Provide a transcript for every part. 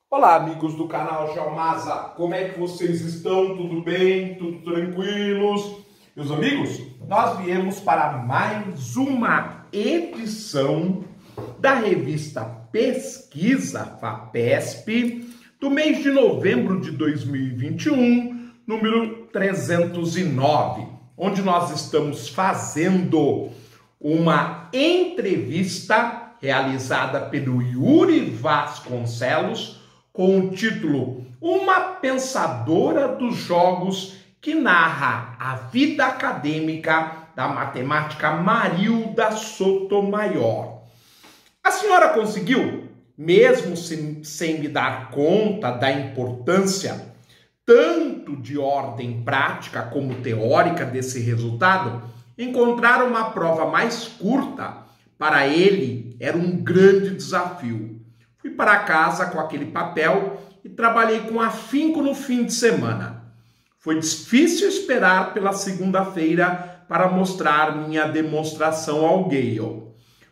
Olá, amigos do canal Geomasa, como é que vocês estão? Tudo bem? Tudo tranquilos? Meus amigos, nós viemos para mais uma edição da revista Pesquisa FAPESP do mês de novembro de 2021, número 309, onde nós estamos fazendo uma entrevista realizada pelo Yuri Vasconcelos com o título Uma Pensadora dos Jogos, que narra a vida acadêmica da matemática Marilda Sotomayor. A senhora conseguiu, mesmo sem me dar conta da importância tanto de ordem prática como teórica desse resultado, encontrar uma prova mais curta para ele era um grande desafio. Fui para casa com aquele papel e trabalhei com afinco no fim de semana. Foi difícil esperar pela segunda-feira para mostrar minha demonstração ao Gale.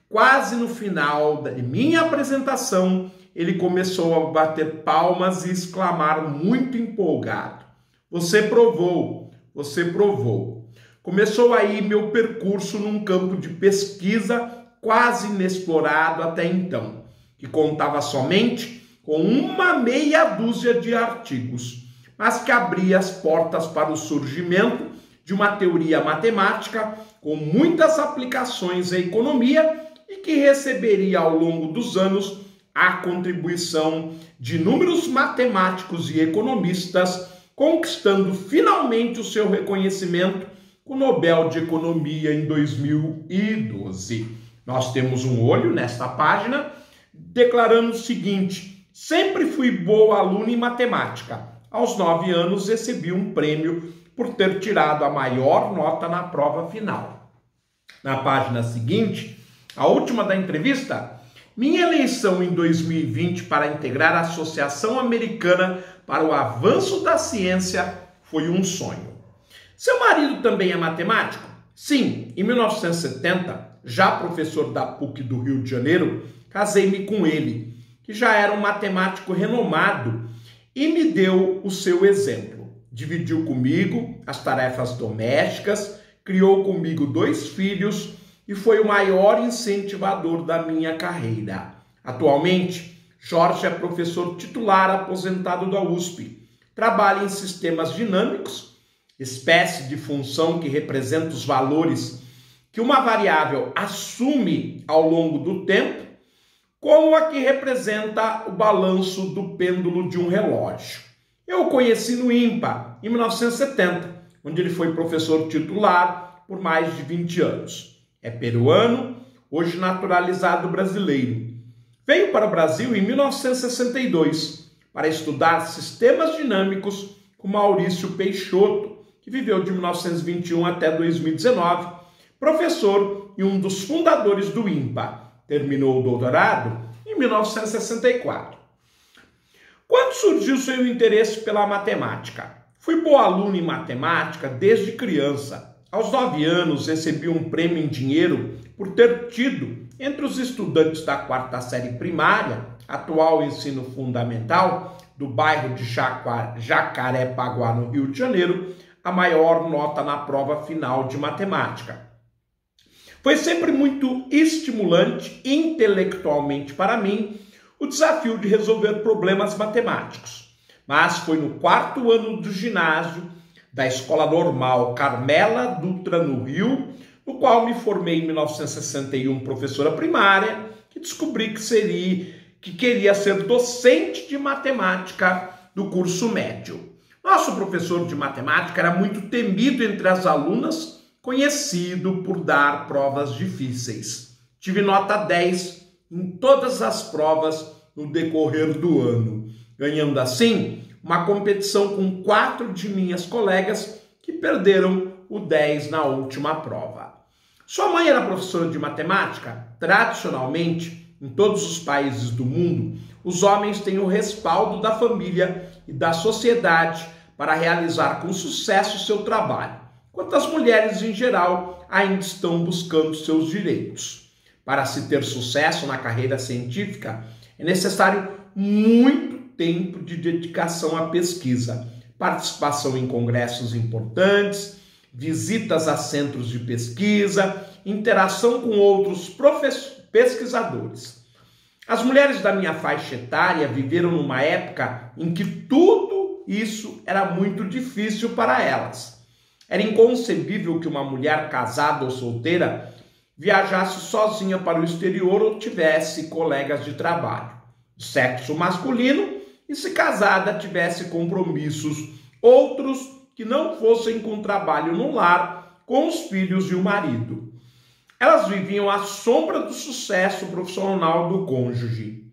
Quase no final de minha apresentação, ele começou a bater palmas e exclamar muito empolgado: "Você provou, você provou." Começou aí meu percurso num campo de pesquisa quase inexplorado até então, que contava somente com uma meia dúzia de artigos, mas que abria as portas para o surgimento de uma teoria matemática com muitas aplicações à economia e que receberia ao longo dos anos a contribuição de inúmeros matemáticos e economistas, conquistando finalmente o seu reconhecimento com o Nobel de Economia em 2012. Nós temos um olho nesta página declarando o seguinte: sempre fui boa aluna em matemática. Aos 9 anos recebi um prêmio por ter tirado a maior nota na prova final. Na página seguinte, a última da entrevista, minha eleição em 2020 para integrar a Associação Americana para o Avanço da Ciência foi um sonho. Seu marido também é matemático? Sim, em 1970, já professor da PUC do Rio de Janeiro, casei-me com ele, que já era um matemático renomado e me deu o seu exemplo. Dividiu comigo as tarefas domésticas, criou comigo 2 filhos e foi o maior incentivador da minha carreira. Atualmente, Jorge é professor titular aposentado da USP. Trabalha em sistemas dinâmicos, espécie de função que representa os valores que uma variável assume ao longo do tempo, como a que representa o balanço do pêndulo de um relógio. Eu o conheci no IMPA, em 1970, onde ele foi professor titular por mais de 20 anos. É peruano, hoje naturalizado brasileiro. Veio para o Brasil em 1962 para estudar sistemas dinâmicos com Maurício Peixoto, que viveu de 1921 até 2019, professor e um dos fundadores do IMPA. Terminou o doutorado em 1964. Quando surgiu seu interesse pela matemática? Fui boa aluna em matemática desde criança. Aos 9 anos recebi um prêmio em dinheiro por ter tido, entre os estudantes da 4ª série primária, atual ensino fundamental, do bairro de Jacarepaguá, no Rio de Janeiro, a maior nota na prova final de matemática. Foi sempre muito estimulante intelectualmente para mim o desafio de resolver problemas matemáticos. Mas foi no 4º ano do ginásio da Escola Normal Carmela Dutra, no Rio, no qual me formei em 1961 professora primária, que descobri que queria ser docente de matemática do curso médio. Nosso professor de matemática era muito temido entre as alunas, conhecido por dar provas difíceis. Tive nota 10 em todas as provas no decorrer do ano, ganhando assim uma competição com 4 de minhas colegas que perderam o 10 na última prova. Sua mãe era professora de matemática. Tradicionalmente, em todos os países do mundo, os homens têm o respaldo da família e da sociedade para realizar com sucesso seu trabalho, enquanto as mulheres, em geral, ainda estão buscando seus direitos. Para se ter sucesso na carreira científica, é necessário muito tempo de dedicação à pesquisa, participação em congressos importantes, visitas a centros de pesquisa, interação com outros pesquisadores. As mulheres da minha faixa etária viveram numa época em que tudo isso era muito difícil para elas. Era inconcebível que uma mulher casada ou solteira viajasse sozinha para o exterior ou tivesse colegas de trabalho, sexo masculino, e se casada tivesse compromissos outros que não fossem com trabalho no lar, com os filhos e o marido. Elas viviam à sombra do sucesso profissional do cônjuge.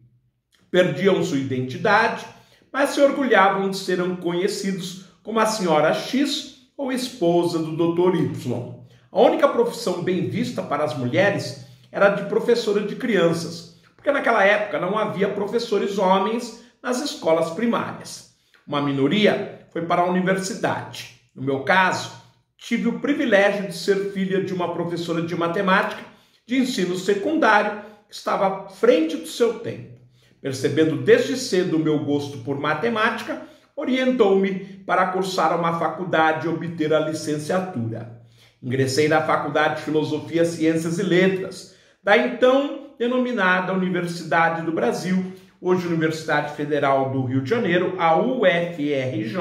Perdiam sua identidade, mas se orgulhavam de serem conhecidos como a senhora X ou esposa do Dr. Y. A única profissão bem vista para as mulheres era a de professora de crianças, porque naquela época não havia professores homens nas escolas primárias. Uma minoria foi para a universidade. No meu caso, tive o privilégio de ser filha de uma professora de matemática de ensino secundário que estava à frente do seu tempo. Percebendo desde cedo o meu gosto por matemática, orientou-me para cursar uma faculdade e obter a licenciatura. Ingressei na Faculdade de Filosofia, Ciências e Letras, da então denominada Universidade do Brasil, hoje Universidade Federal do Rio de Janeiro, a UFRJ,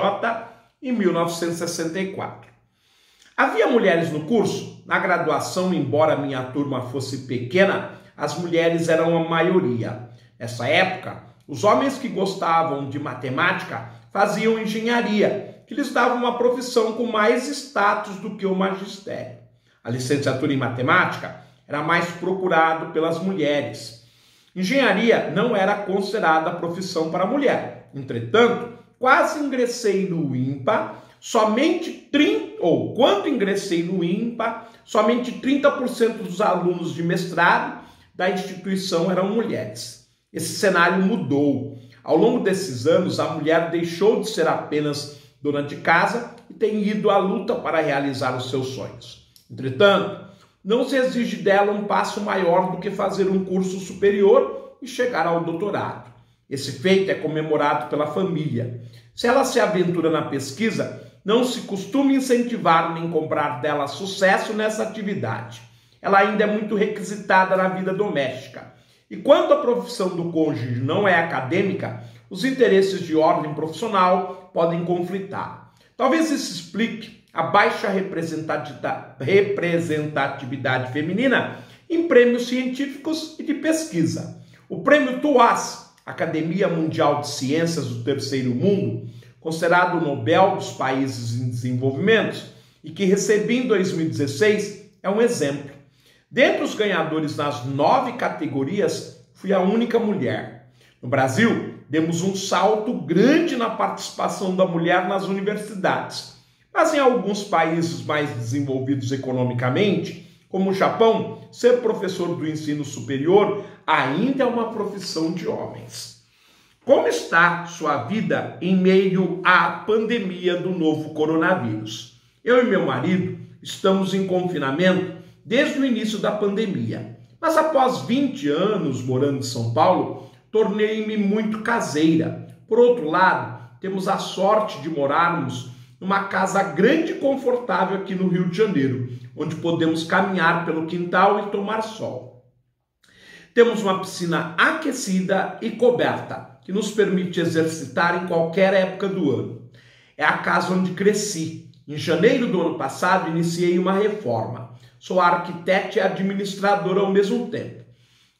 em 1964. Havia mulheres no curso? Na graduação, embora minha turma fosse pequena, as mulheres eram a maioria. Nessa época, os homens que gostavam de matemática faziam engenharia, que lhes dava uma profissão com mais status do que o magistério. A licenciatura em matemática era mais procurado pelas mulheres. Engenharia não era considerada profissão para mulher. Entretanto, quase ingressei no IMPA, quando ingressei no IMPA, somente 30% dos alunos de mestrado da instituição eram mulheres. Esse cenário mudou. Ao longo desses anos, a mulher deixou de ser apenas dona de casa e tem ido à luta para realizar os seus sonhos. Entretanto, não se exige dela um passo maior do que fazer um curso superior e chegar ao doutorado. Esse feito é comemorado pela família. Se ela se aventura na pesquisa, não se costuma incentivar nem cobrar dela sucesso nessa atividade. Ela ainda é muito requisitada na vida doméstica. E quando a profissão do cônjuge não é acadêmica, os interesses de ordem profissional podem conflitar. Talvez isso explique a baixa representatividade feminina em prêmios científicos e de pesquisa. O prêmio TUAS, Academia Mundial de Ciências do Terceiro Mundo, considerado o Nobel dos Países em Desenvolvimento e que recebi em 2016, é um exemplo. Dentre os ganhadores nas 9 categorias, fui a única mulher. No Brasil, demos um salto grande na participação da mulher nas universidades. Mas em alguns países mais desenvolvidos economicamente, como o Japão, ser professor do ensino superior ainda é uma profissão de homens. Como está sua vida em meio à pandemia do novo coronavírus? Eu e meu marido estamos em confinamento desde o início da pandemia. Mas após 20 anos morando em São Paulo, tornei-me muito caseira. Por outro lado, temos a sorte de morarmos numa casa grande e confortável aqui no Rio de Janeiro, onde podemos caminhar pelo quintal e tomar sol. Temos uma piscina aquecida e coberta, que nos permite exercitar em qualquer época do ano. É a casa onde cresci. Em janeiro do ano passado, iniciei uma reforma. Sou arquiteta e administradora ao mesmo tempo.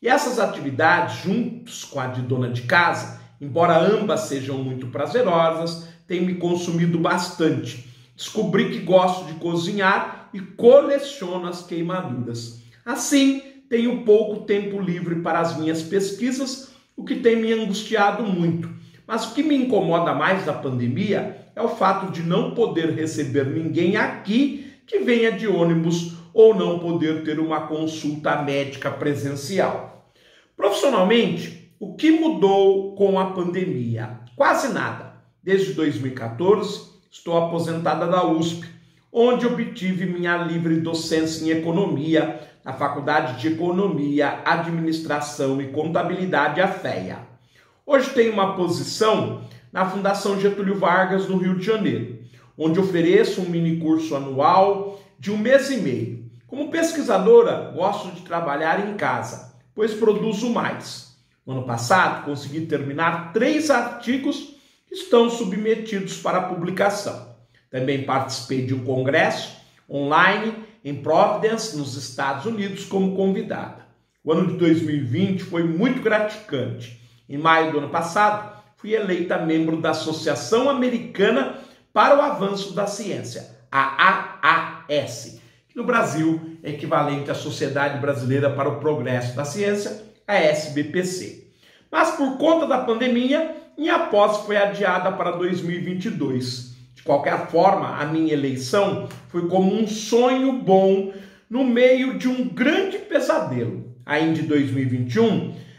E essas atividades, juntos com a de dona de casa, embora ambas sejam muito prazerosas, têm me consumido bastante. Descobri que gosto de cozinhar e coleciono as queimaduras. Assim, tenho pouco tempo livre para as minhas pesquisas, o que tem me angustiado muito. Mas o que me incomoda mais da pandemia é o fato de não poder receber ninguém aqui que venha de ônibus ou não poder ter uma consulta médica presencial. Profissionalmente, o que mudou com a pandemia? Quase nada. Desde 2014, estou aposentada da USP, onde obtive minha livre docência em economia, na Faculdade de Economia, Administração e Contabilidade, a FEA. Hoje tenho uma posição na Fundação Getúlio Vargas, no Rio de Janeiro, onde ofereço um mini curso anual de 1 mês e meio. Como pesquisadora, gosto de trabalhar em casa, pois produzo mais. No ano passado, consegui terminar 3 artigos que estão submetidos para publicação. Também participei de um congresso online em Providence, nos Estados Unidos, como convidada. O ano de 2020 foi muito gratificante. Em maio do ano passado, fui eleita membro da Associação Americana para o Avanço da Ciência, a AAS, que no Brasil é equivalente à Sociedade Brasileira para o Progresso da Ciência, a SBPC. Mas por conta da pandemia, minha posse foi adiada para 2022. De qualquer forma, a minha eleição foi como um sonho bom no meio de um grande pesadelo. Ainda em 2021,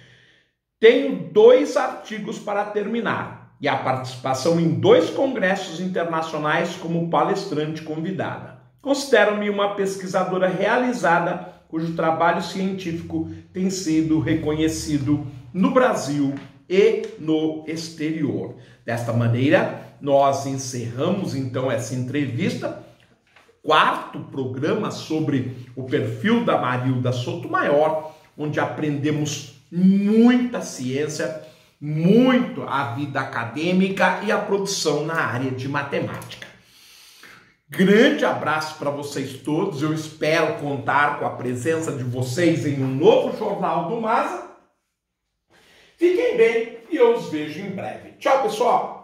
tenho 2 artigos para terminar e a participação em 2 congressos internacionais como palestrante convidada. Considero-me uma pesquisadora realizada, cujo trabalho científico tem sido reconhecido no Brasil e no exterior. Desta maneira, nós encerramos então essa entrevista, 4º programa sobre o perfil da Marilda Sotomayor, onde aprendemos muita ciência, muito a vida acadêmica e a produção na área de matemática. Grande abraço para vocês todos, eu espero contar com a presença de vocês em um novo Jornal do Masa. Fiquem bem e eu os vejo em breve. Tchau, pessoal!